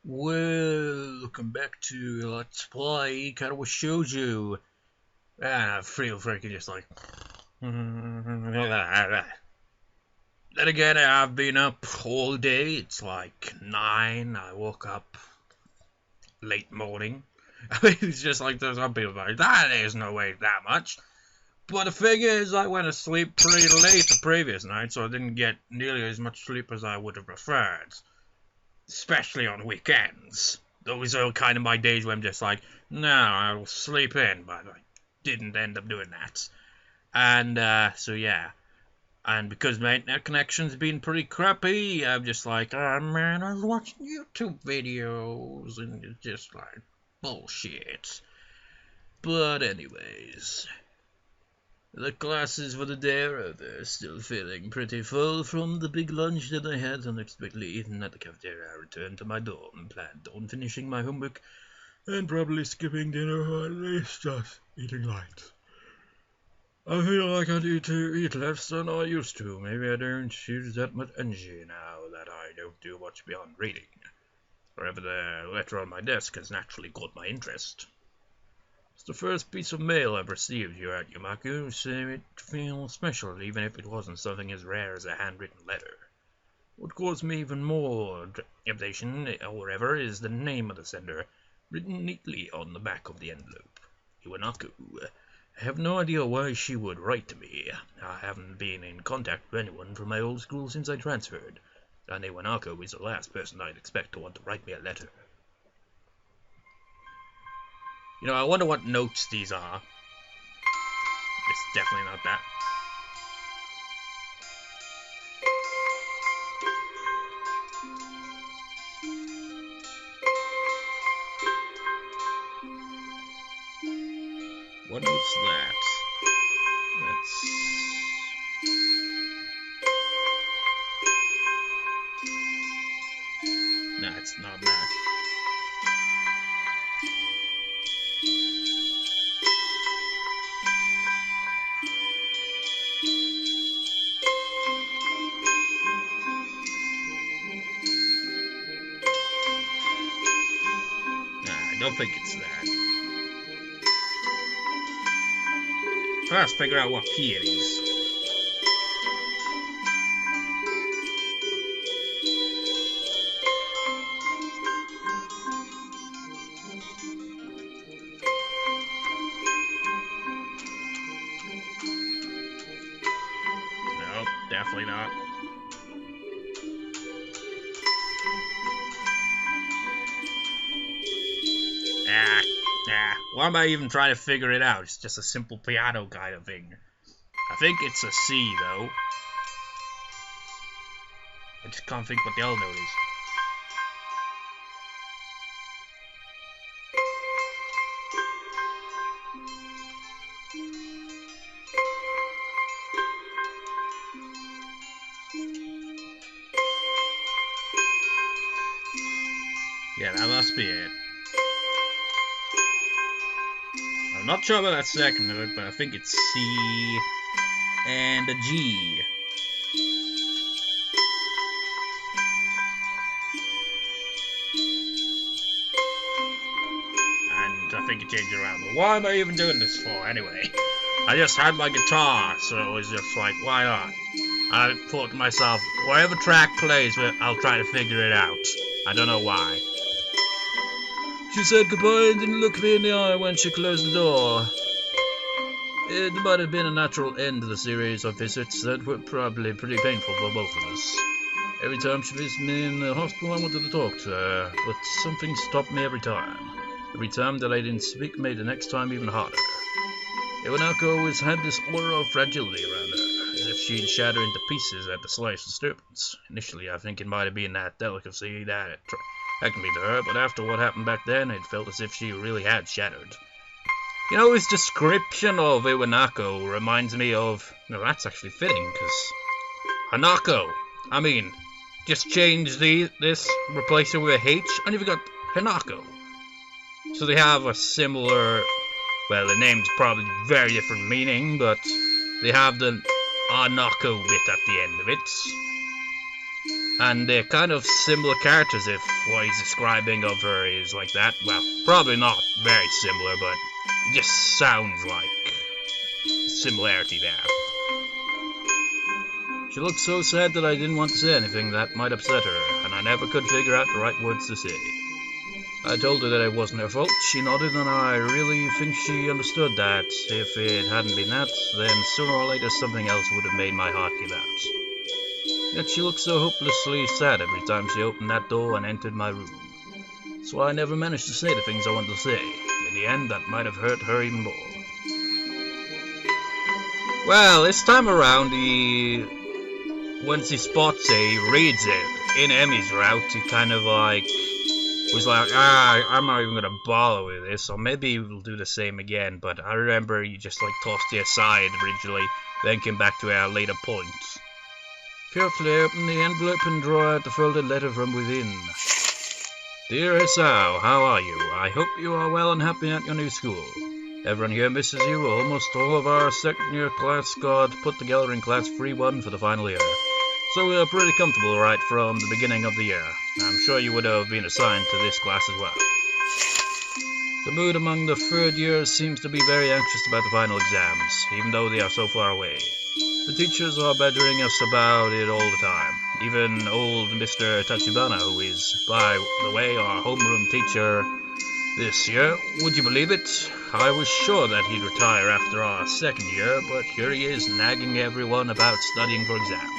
Welcome back to Let's Play Katawa Shoujo. I feel freaking just like. Then again, I've been up all day. It's like 9. I woke up late morning. It's just like there's some people like that. There's no way that much. But the thing is, I went to sleep pretty late the previous night, so I didn't get nearly as much sleep as I would have preferred. Especially on weekends. Those are kind of my days where I'm just like, no, I'll sleep in, but I didn't end up doing that. And, so yeah. And because my internet connection's been pretty crappy, I'm just like, oh man, I was watching YouTube videos, and it's just like, bullshit. But anyways, the classes for the day are over, still feeling pretty full from the big lunch that I had unexpectedly eaten at the cafeteria. I returned to my dorm and planned on finishing my homework and probably skipping dinner or at least just eating light. I feel like I need to eat less than I used to. Maybe I don't use that much energy now that I don't do much beyond reading. However, the letter on my desk has naturally caught my interest. It's the first piece of mail I've received here at Iwanako, so it feels special, even if it wasn't something as rare as a handwritten letter. What caused me even more trepidation, however, is the name of the sender, written neatly on the back of the envelope. Iwanako. I have no idea why she would write to me. I haven't been in contact with anyone from my old school since I transferred, and Iwanako is the last person I'd expect to want to write me a letter. You know, I wonder what notes these are. It's definitely not that. What note's that? That's... Nah, it's not that. I don't think it's that. Let's figure out what key it is. Nope, definitely not. Why am I even trying to figure it out? It's just a simple piano kind of thing. I think it's a C, though. I just can't think what the L note is. Yeah, that must be it. I'm not sure about that second note, but I think it's C and a G. And I think it changed around. But why am I even doing this for, anyway? I just had my guitar, so it was just like, why not? I thought to myself, whatever track plays, I'll try to figure it out. I don't know why. She said goodbye and didn't look me in the eye when she closed the door. It might have been a natural end to the series of visits that were probably pretty painful for both of us. Every time she visited me in the hospital, I wanted to talk to her, but something stopped me every time. Every time that I didn't speak made the next time even harder. Iwanako always had this aura of fragility around her, as if she'd shatter into pieces at the slightest disturbance. Initially, I think it might have been that delicacy that attracted me to her, but after what happened back then, it felt as if she really had shattered. You know, his description of Iwanako reminds me of... No, that's actually fitting, because... Hanako! I mean, just change this, replace it with a H, and you've got Hanako. So they have a similar... Well, the name's probably very different meaning, but they have the Anako bit at the end of it. And they're kind of similar characters if what he's describing of her is like that. Well, probably not very similar, but it just sounds like similarity there. She looked so sad that I didn't want to say anything that might upset her, and I never could figure out the right words to say. I told her that it wasn't her fault. She nodded, and I really think she understood that if it hadn't been that, then sooner or later something else would have made my heart give out. Yet she looked so hopelessly sad every time she opened that door and entered my room. So I never managed to say the things I wanted to say. In the end, that might have hurt her even more. Well, this time around, once he spots it, he reads it. In Emmy's route, he kind of like was like, I'm not even gonna bother with this, or maybe we'll do the same again. But I remember he just like tossed it aside originally, then came back to it at a later point. Carefully open the envelope and draw out the folded letter from within. Dear Hisao, how are you? I hope you are well and happy at your new school. Everyone here misses you. Almost all of our second-year class got put together in Class 3-1 for the final year. So we are pretty comfortable right from the beginning of the year. I'm sure you would have been assigned to this class as well. The mood among the third years seems to be very anxious about the final exams, even though they are so far away. The teachers are badgering us about it all the time. Even old Mr. Tachibana, who is, by the way, our homeroom teacher this year. Would you believe it? I was sure that he'd retire after our second year, but here he is nagging everyone about studying for exams.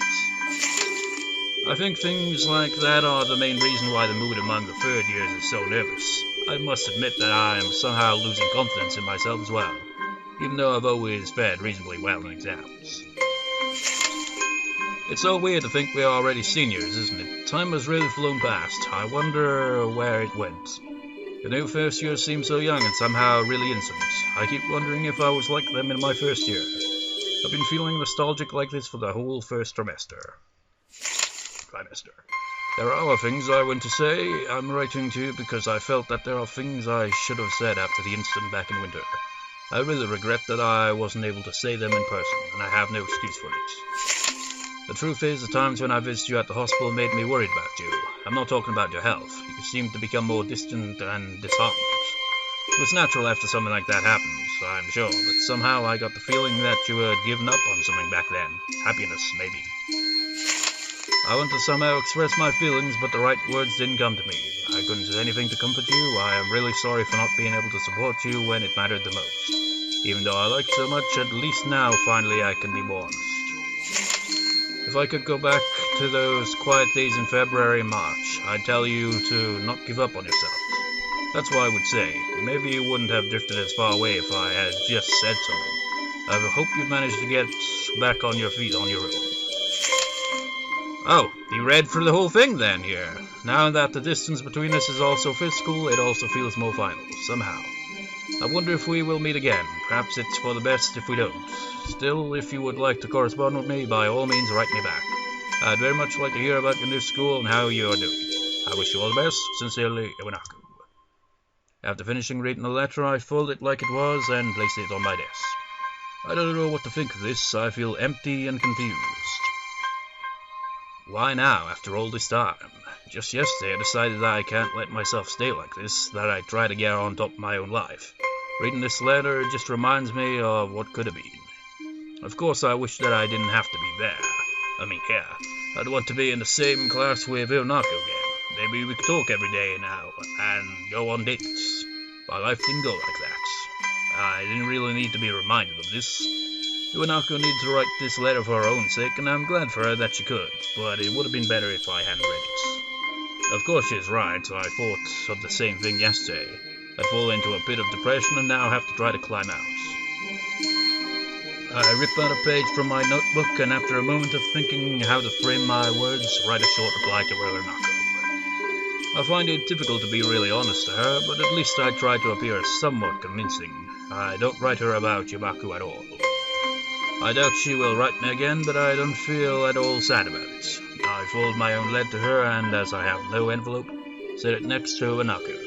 I think things like that are the main reason why the mood among the third years is so nervous. I must admit that I am somehow losing confidence in myself as well, even though I've always fared reasonably well in exams. It's so weird to think we are already seniors, isn't it? Time has really flown past. I wonder where it went. The new first year seems so young and somehow really innocent. I keep wondering if I was like them in my first year. I've been feeling nostalgic like this for the whole first trimester. There are other things I want to say. I'm writing to you because I felt that there are things I should have said after the incident back in winter. I really regret that I wasn't able to say them in person, and I have no excuse for it. The truth is, the times when I visited you at the hospital made me worried about you. I'm not talking about your health. You seem to become more distant and disheartened. It was natural after something like that happens, I'm sure, but somehow I got the feeling that you had given up on something back then. Happiness, maybe. I want to somehow express my feelings, but the right words didn't come to me. I couldn't say anything to comfort you. I am really sorry for not being able to support you when it mattered the most. Even though I like you so much, at least now, finally, I can be more honest. If I could go back to those quiet days in February and March, I'd tell you to not give up on yourself. That's what I would say. Maybe you wouldn't have drifted as far away if I had just said something. I hope you've managed to get back on your feet on your own. Oh, you read through the whole thing then here. Now that the distance between us is also physical, it also feels more final, somehow. I wonder if we will meet again. Perhaps it's for the best if we don't. Still, if you would like to correspond with me, by all means write me back. I'd very much like to hear about your new school and how you are doing. I wish you all the best. Sincerely, Iwanako. After finishing reading the letter, I folded it like it was and placed it on my desk. I don't know what to think of this. I feel empty and confused. Why now, after all this time? Just yesterday I decided that I can't let myself stay like this, that I try to get on top of my own life. Reading this letter just reminds me of what could have been. Of course I wish that I didn't have to be there. Here. I'd want to be in the same class with Iwanako again. Maybe we could talk every day now, and go on dates. My life didn't go like that. I didn't really need to be reminded of this. Iwanako needed to write this letter for her own sake, and I'm glad for her that she could, but it would have been better if I hadn't read it. Of course she's right, I thought of the same thing yesterday. I'd fall into a pit of depression and now have to try to climb out. I rip out a page from my notebook, and after a moment of thinking how to frame my words, write a short reply to Iwanako. I find it difficult to be really honest to her, but at least I try to appear somewhat convincing. I don't write her about Yabaku at all. I doubt she will write me again, but I don't feel at all sad about it. I fold my own letter to her, and as I have no envelope, set it next to Iwanako.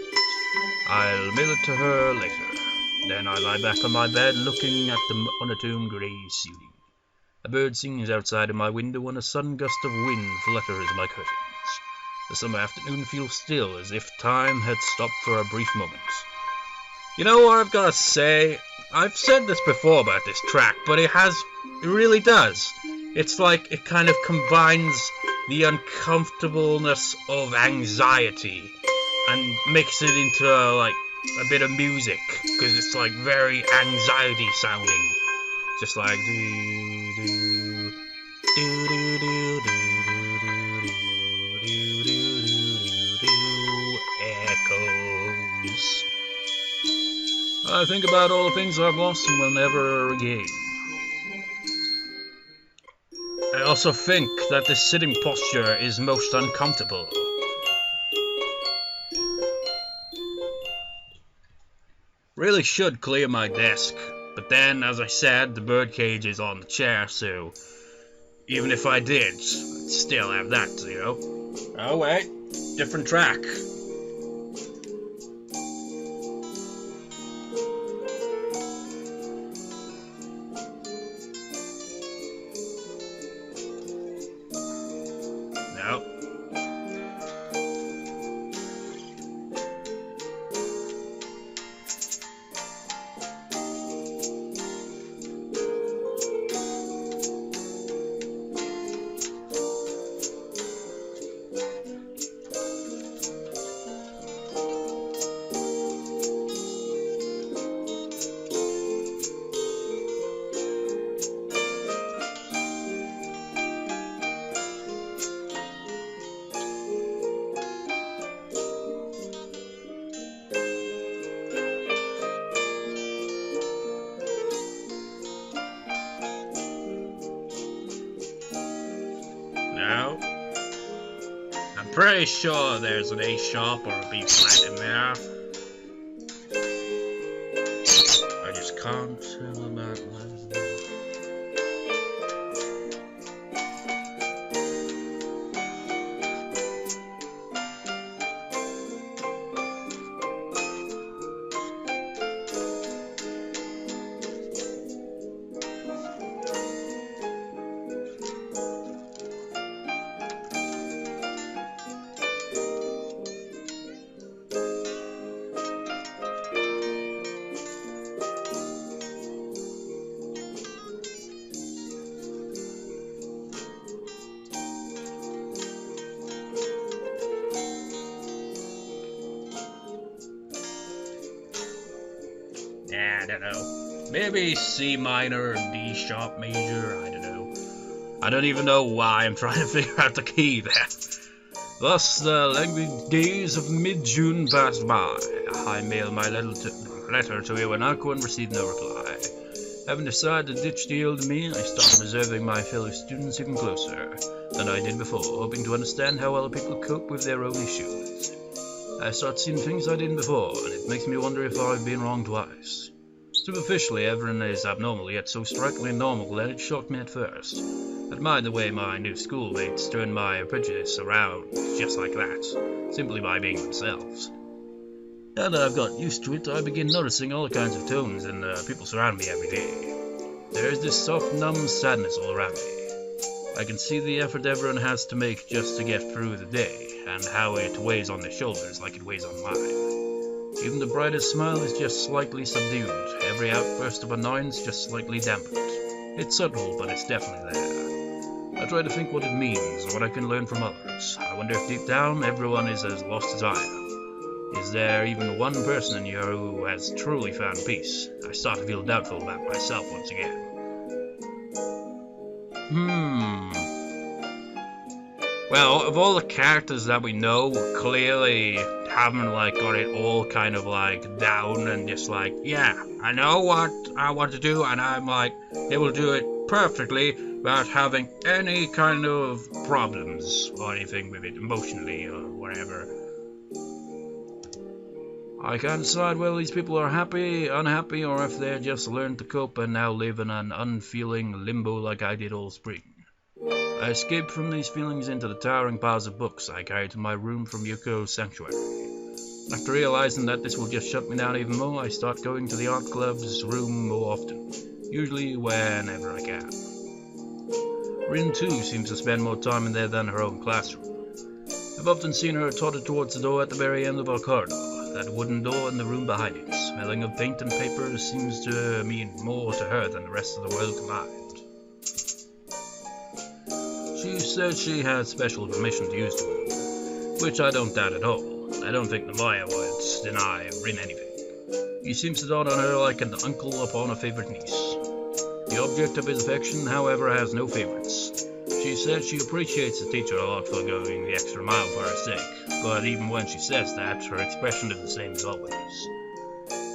I'll mail it to her later. Then I lie back on my bed, looking at the monotone grey ceiling. A bird sings outside of my window and a sudden gust of wind flutters my curtains. The summer afternoon feels still, as if time had stopped for a brief moment. You know what I've got to say? I've said this before about this track, but it really does. It's like it kind of combines the uncomfortableness of anxiety and makes it into like a bit of music, because it's like very anxiety sounding. Just like do do do do do do do do do echoes. I think about all the things I've lost and will never regain. I also think that this sitting posture is most uncomfortable. Really should clear my desk, but then, as I said, the birdcage is on the chair, so even if I did, I'd still have that, you know. Oh wait, different track. No. No. I'm pretty sure there's an A sharp or a B flat in there. I just can't tell about what. I don't know. Maybe C minor and D sharp major, I don't know. I don't even know why I'm trying to figure out the key there. Thus the languid days of mid-June passed by. I mailed my letter to Iwanako and received no reply. Having decided to ditch the old me, I started observing my fellow students even closer than I did before, hoping to understand how other people cope with their own issues. I start seeing things I didn't before, and it makes me wonder if I've been wrong twice. Superficially, everyone is abnormal, yet so strikingly normal that it shocked me at first. I admired the way my new schoolmates turned my prejudice around, just like that, simply by being themselves. Now that I've got used to it, I begin noticing all kinds of tones in the people surrounding me every day. There is this soft, numb sadness all around me. I can see the effort everyone has to make just to get through the day, and how it weighs on their shoulders like it weighs on mine. Even the brightest smile is just slightly subdued, every outburst of annoyance just slightly dampened. It's subtle, but it's definitely there. I try to think what it means, or what I can learn from others. I wonder if deep down everyone is as lost as I am. Is there even one person in here who has truly found peace? I start to feel doubtful about myself once again. Well, of all the characters that we know, clearly haven't got it all kind of down and just yeah, I know what I want to do, and I'm able to do it perfectly without having any kind of problems or anything with it emotionally or whatever. I can't decide whether these people are happy, unhappy, or if they just learned to cope and now live in an unfeeling limbo like I did all spring. I escaped from these feelings into the towering piles of books I carried to my room from Yuko's sanctuary. After realizing that this will just shut me down even more, I start going to the art club's room more often, usually whenever I can. Rin too seems to spend more time in there than her own classroom. I've often seen her trotted towards the door at the very end of our corridor. That wooden door and the room behind it, smelling of paint and paper, seems to mean more to her than the rest of the world combined. She says she has special permission to use the room, which I don't doubt at all. I don't think Namaya would deny Rin anything. He seems to dawn on her like an uncle upon a favorite niece. The object of his affection, however, has no favorites. She says she appreciates the teacher a lot for going the extra mile for her sake, but even when she says that, her expression is the same as always.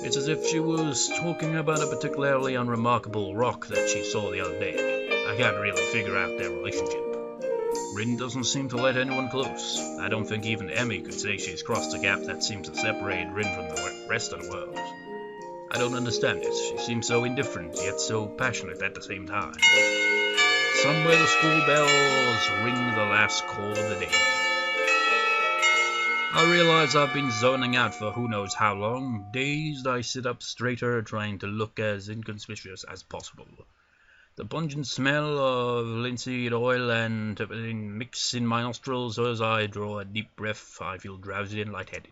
It's as if she was talking about a particularly unremarkable rock that she saw the other day. I can't really figure out their relationship. Rin doesn't seem to let anyone close. I don't think even Emmy could say she's crossed a gap that seems to separate Rin from the rest of the world. I don't understand it. She seems so indifferent, yet so passionate at the same time. Somewhere the school bells ring the last call of the day. I realize I've been zoning out for who knows how long. Dazed, I sit up straighter, trying to look as inconspicuous as possible. The pungent smell of linseed oil and mix in my nostrils as I draw a deep breath. I feel drowsy and lightheaded.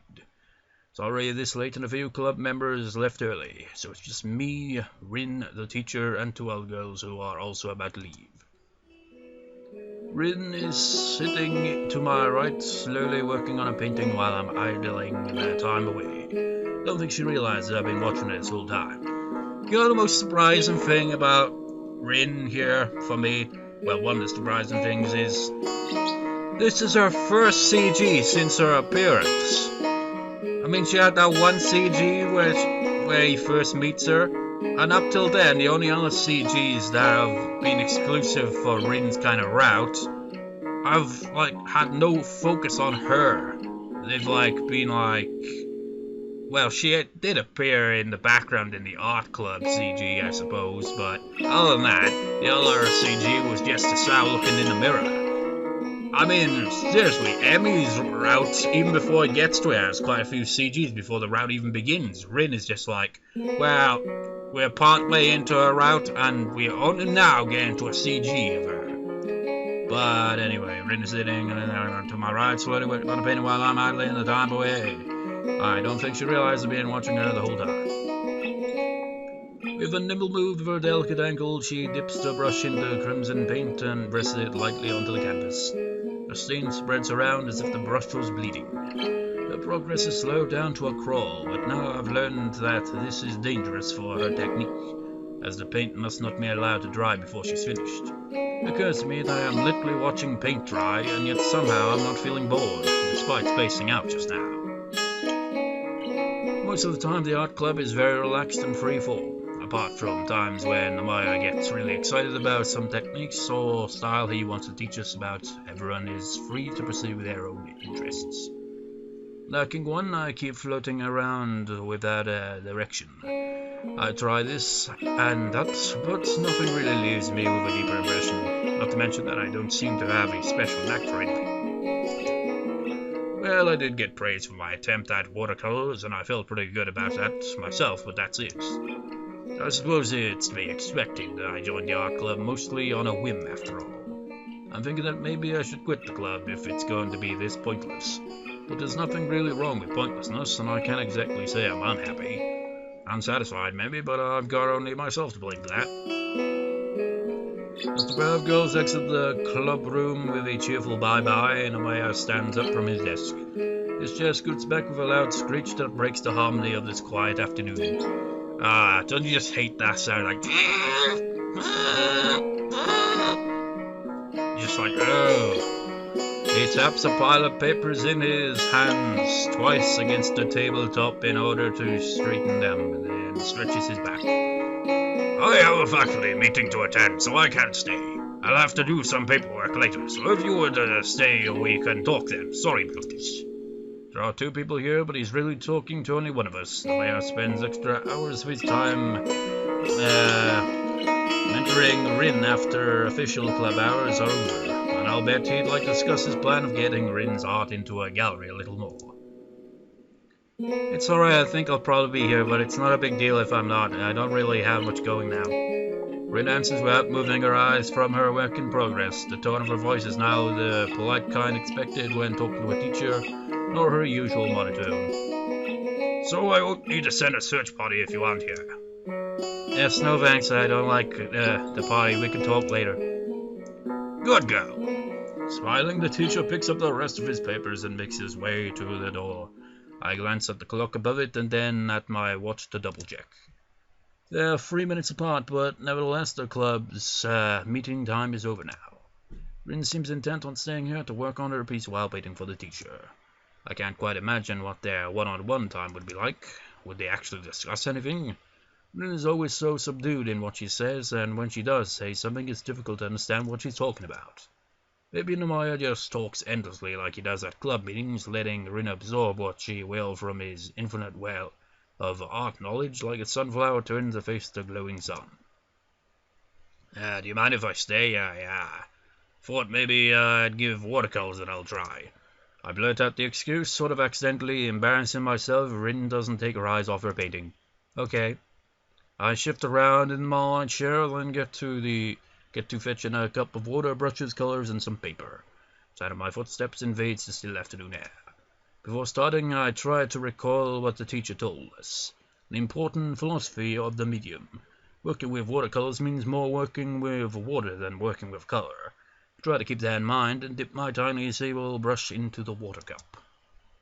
It's already this late and a few club members left early, so it's just me, Rin, the teacher, and 2 other girls who are also about to leave. Rin is sitting to my right, slowly working on a painting while I'm idling the time away. Don't think she realizes I've been watching her this whole time. You know the most surprising thing about Rin here, for me? Well, one of the surprising things is this is her first CG since her appearance. I mean, she had that one CG where he first meets her, and up till then, the only other CGs that have been exclusive for Rin's kind of route have, had no focus on her. They've, been, well, she did appear in the background in the art club CG, I suppose, but other than that, the other CG was just Hisao looking in the mirror. I mean, seriously, Emmy's route, even before it gets to her, has quite a few CGs before the route even begins. Rin is just well, we're part way into her route, and we're only now getting to a CG of her. But anyway, Rin is sitting to my right, slowly working on a painting while I'm idling the time away. I don't think she realized I've been watching her the whole time. With a nimble move of her delicate ankle, she dips the brush into crimson paint and presses it lightly onto the canvas. The stain spreads around as if the brush was bleeding. Her progress is slowed down to a crawl, but now I've learned that this is dangerous for her technique, as the paint must not be allowed to dry before she's finished. It occurs to me that I am literally watching paint dry, and yet somehow I'm not feeling bored, despite spacing out just now. Most of the time the art club is very relaxed and free-fall. Apart from times when Amaya gets really excited about some techniques or style he wants to teach us about, everyone is free to pursue their own interests. Lacking one, I keep floating around without a direction. I try this and that, but nothing really leaves me with a deeper impression, not to mention that I don't seem to have a special knack for anything. Well, I did get praise for my attempt at watercolors, and I felt pretty good about that myself, but that's it. I suppose it's to be expected that I joined the art club mostly on a whim after all. I'm thinking that maybe I should quit the club if it's going to be this pointless. But there's nothing really wrong with pointlessness, and I can't exactly say I'm unhappy. Unsatisfied maybe, but I've got only myself to blame for that. As the pair of girls exit the club room with a cheerful bye-bye, and Amaya stands up from his desk. His chair scoots back with a loud screech that breaks the harmony of this quiet afternoon. Ah, don't you just hate that sound, just oh. He taps a pile of papers in his hands twice against the tabletop in order to straighten them, and then stretches his back. I have a faculty meeting to attend, so I can't stay. I'll have to do some paperwork later, so if you would stay, we can talk then. Sorry about this. There are 2 people here, but he's really talking to only one of us. The mayor spends extra hours of his time mentoring Rin after official club hours are over, and I'll bet he'd like to discuss his plan of getting Rin's art into a gallery a little more. It's alright, I think I'll probably be here, but it's not a big deal if I'm not. I don't really have much going now. Rin answers without moving her eyes from her work in progress. The tone of her voice is now the polite kind expected when talking to a teacher, nor her usual monotone. So I won't need to send a search party if you aren't here. Yes, no thanks, I don't like the party, we can talk later. Good girl. Smiling, the teacher picks up the rest of his papers and makes his way to the door. I glance at the clock above it and then at my watch to double check. They're 3 minutes apart, but nevertheless the club's meeting time is over now. Rin seems intent on staying here to work on her piece while waiting for the teacher. I can't quite imagine what their one-on-one time would be like. Would they actually discuss anything? Rin is always so subdued in what she says, and when she does say something, it's difficult to understand what she's talking about. Maybe Nomaya just talks endlessly like he does at club meetings, letting Rin absorb what she will from his infinite well of art knowledge, like a sunflower turns to face the glowing sun. Do you mind if I stay? Thought maybe I'd give watercolors an old try. I blurt out the excuse, sort of accidentally embarrassing myself. Rin doesn't take her eyes off her painting. Okay. I shift around in my chair, then get to fetching a cup of water, brushes, colors, and some paper. Sound of my footsteps invades the still afternoon air. Before starting, I try to recall what the teacher told us. The important philosophy of the medium. Working with watercolors means more working with water than working with color. I try to keep that in mind and dip my tiny sable brush into the water cup.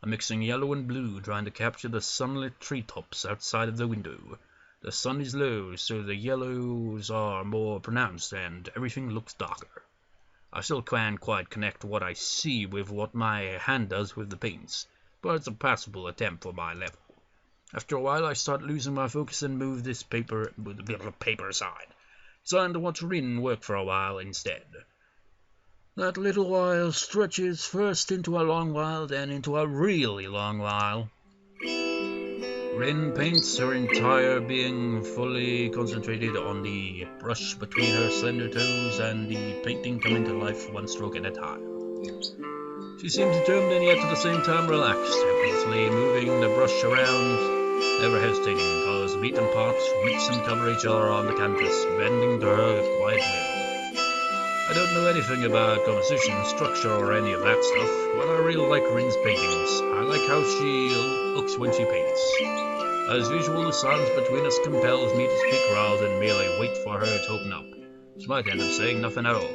I'm mixing yellow and blue, trying to capture the sunlit treetops outside of the window. The sun is low, so the yellows are more pronounced and everything looks darker. I still can't quite connect what I see with what my hand does with the paints, but it's a passable attempt for my level. After a while I start losing my focus and move this paper aside, trying to watch Rin work for a while instead. That little while stretches first into a long while, then into a really long while. Rin paints her entire being, fully concentrated on the brush between her slender toes and the painting coming to life one stroke at a time. She seems determined and yet at the same time relaxed, effortlessly moving the brush around, never hesitating. Colors meet and part, mix and cover each other on the canvas, bending to her quiet will. I don't know anything about composition, structure, or any of that stuff, but I really like Rin's paintings. I like how she looks when she paints. As usual, the silence between us compels me to speak rather than merely wait for her to open up. She might end up saying nothing at all.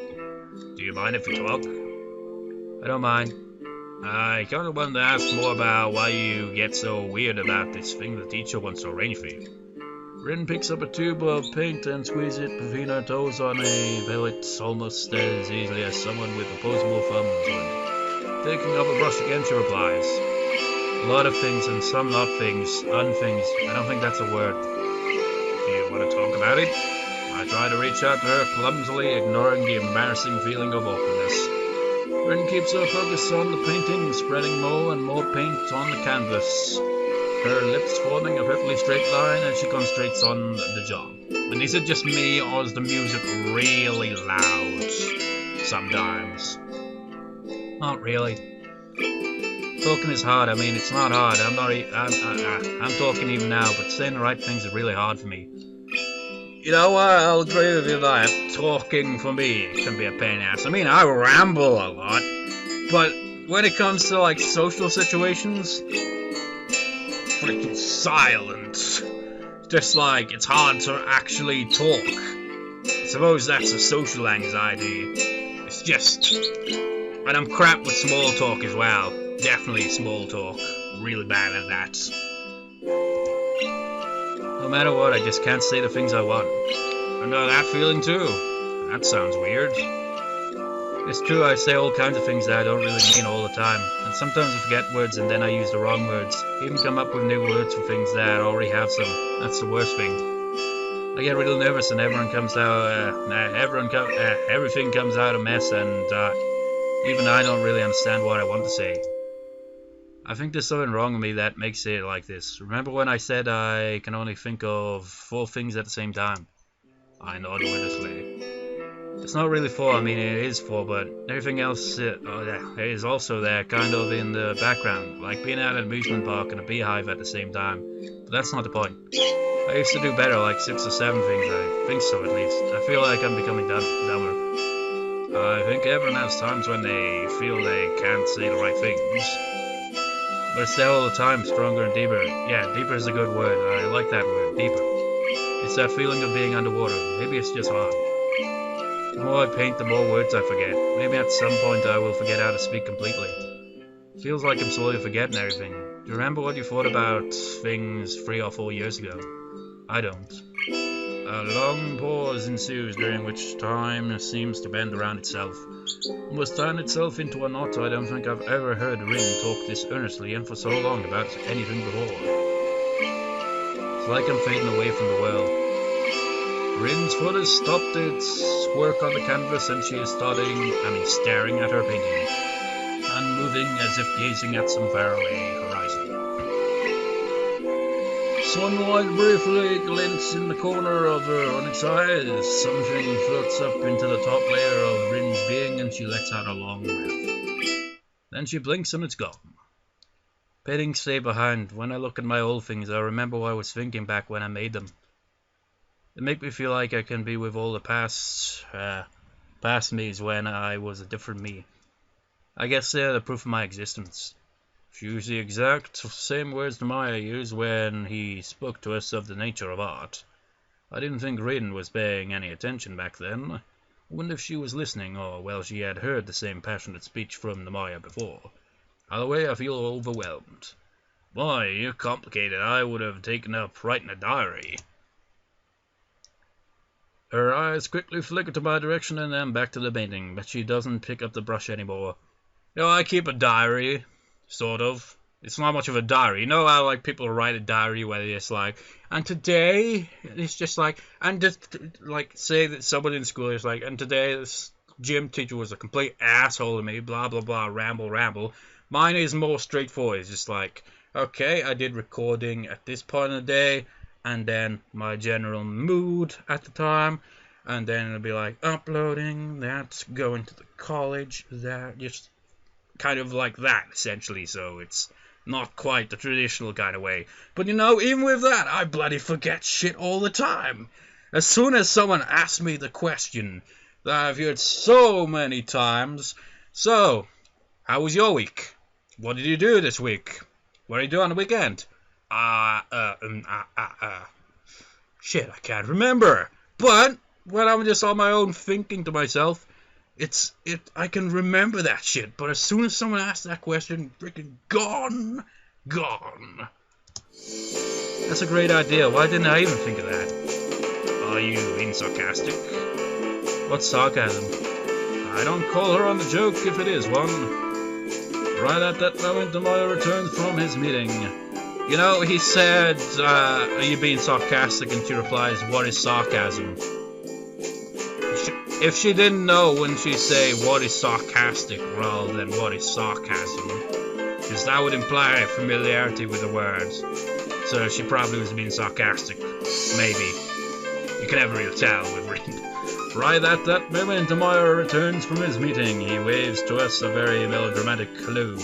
Do you mind if we talk? I don't mind. I kind of wanted to ask more about why you get so weird about this thing the teacher wants to arrange for you. Rin picks up a tube of paint and squeezes it between her toes on a pellet almost as easily as someone with opposable thumbs would. Taking up a brush again, she replies, "A lot of things and some not things, unthings. I don't think that's a word. Do you want to talk about it?" I try to reach out to her clumsily, ignoring the embarrassing feeling of awkwardness. Rin keeps her focus on the painting, spreading more and more paint on the canvas. Her lips forming a perfectly straight line as she concentrates on the job. And is it just me, or is the music really loud? Sometimes. Not really. Talking is hard. I mean, it's not hard. I'm talking even now, but saying the right things is really hard for me. You know what? I'll agree with you that talking for me can be a pain in the ass. I mean, I ramble a lot, but when it comes to like social situations, freaking silence. Just like it's hard to actually talk. I suppose that's a social anxiety. It's just, and I'm crap with small talk as well. Definitely small talk. Really bad at that. No matter what, I just can't say the things I want. I know that feeling too. That sounds weird. It's true, I say all kinds of things that I don't really mean all the time. And sometimes I forget words and then I use the wrong words. Even come up with new words for things that already have some. That's the worst thing. I get real nervous and everything comes out a mess, and even I don't really understand what I want to say. I think there's something wrong with me that makes it like this. Remember when I said I can only think of 4 things at the same time? I nodded wordlessly. It's not really full, I mean it is full, but everything else is also there, kind of in the background, like being at an amusement park and a beehive at the same time. But that's not the point. I used to do better, like 6 or 7 things, I think so at least. I feel like I'm becoming dumber. I think everyone has times when they feel they can't say the right things. But it's there all the time, stronger and deeper. Yeah, deeper is a good word, I like that word, deeper. It's that feeling of being underwater. Maybe it's just hard. The more I paint, the more words I forget. Maybe at some point I will forget how to speak completely. Feels like I'm slowly forgetting everything. Do you remember what you thought about things 3 or 4 years ago? I don't. A long pause ensues, during which time seems to bend around itself. Almost tying itself into a knot. I don't think I've ever heard Rin talk this earnestly and for so long about anything before. It's like I'm fading away from the world. Rin's foot has stopped its work on the canvas and she is staring at her painting, unmoving as if gazing at some faraway horizon. Sunlight briefly glints in the corner of her onyx eyes. Something floats up into the top layer of Rin's being and she lets out a long breath. Then she blinks and it's gone. Paintings stay behind. When I look at my old things, I remember what I was thinking back when I made them. They make me feel like I can be with all the past me's when I was a different me. I guess they're the proof of my existence. She used the exact same words Maya used when he spoke to us of the nature of art. I didn't think Rin was paying any attention back then. I wonder if she was listening, or, well, she had heard the same passionate speech from the Maya before. Either way, I feel overwhelmed. Boy, you're complicated. I would have taken up writing a diary. Her eyes quickly flicker to my direction and then back to the painting, but she doesn't pick up the brush anymore. I keep a diary, sort of. It's not much of a diary. You know how, like, people write a diary where it's like, and today, it's just like, and just, like, say that someone in school is like, and today this gym teacher was a complete asshole to me, blah, blah, blah, ramble. Mine is more straightforward. It's just like, okay, I did recording at this point of the day, and then my general mood at the time, and then it'll be like uploading, that's going to the college, that, just kind of like that, essentially, so it's not quite the traditional kind of way. But even with that, I bloody forget shit all the time. As soon as someone asks me the question that I've heard so many times, so, how was your week? What did you do this week? What did you do on the weekend? Shit, I can't remember. But when I'm just on my own thinking to myself, I can remember that shit. But as soon as someone asks that question, freaking gone. That's a great idea. Why didn't I even think of that? Are you being sarcastic? What's sarcasm? I don't call her on the joke if it is one. Right at that moment, Tomoyo returns from his meeting. He said, are you being sarcastic? And she replies, what is sarcasm? If she didn't know, wouldn't she say, what is sarcastic, rather than what is sarcasm? Because that would imply familiarity with the words. So she probably was being sarcastic. Maybe. You can never really tell with Rin. Right at that moment, Tomoyo returns from his meeting. He waves to us a very melodramatic hello.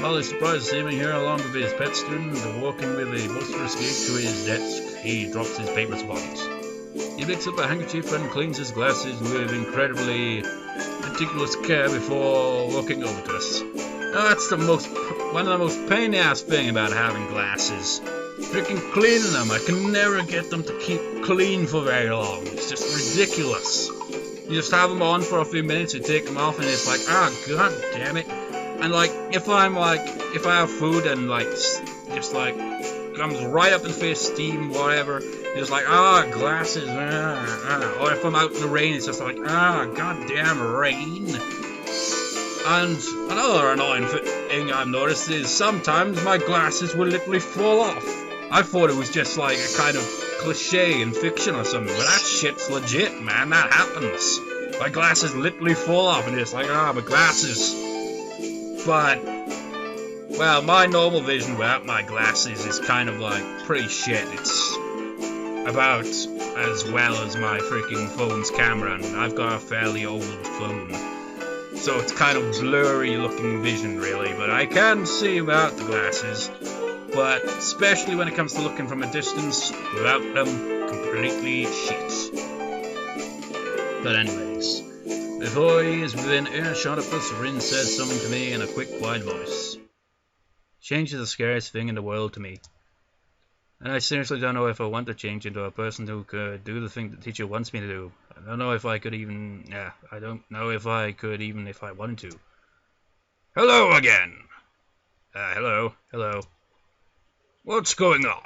While he's surprised to see me here along with his pet student, walking with a boisterous gait to his desk, he drops his paper spots. He picks up a handkerchief and cleans his glasses with incredibly meticulous care before walking over to us. That's one of the most pain-in-the-ass thing about having glasses. Freaking cleaning them. I can never get them to keep clean for very long. It's just ridiculous. You just have them on for a few minutes, you take them off, and it's like, god damn it. And if I have food and just comes right up in the face, steam, whatever, it's like, glasses, or if I'm out in the rain, it's just like, goddamn rain. And another annoying thing I've noticed is sometimes my glasses will literally fall off. I thought it was just like a kind of cliche in fiction or something, but that shit's legit, man. That happens. My glasses literally fall off, and it's like, my glasses. But, well, my normal vision without my glasses is kind of pretty shit. It's about as well as my freaking phone's camera, and I've got a fairly old phone. So it's kind of blurry looking vision really, but I can see without the glasses. But especially when it comes to looking from a distance, without them, completely shit. But anyways, before he is within earshot of us, Rin says something to me in a quick, quiet voice. Change is the scariest thing in the world to me. And I seriously don't know if I want to change into a person who could do the thing the teacher wants me to do. I don't know if I could even... I don't know if I could even if I wanted to. Hello again! Hello. What's going on?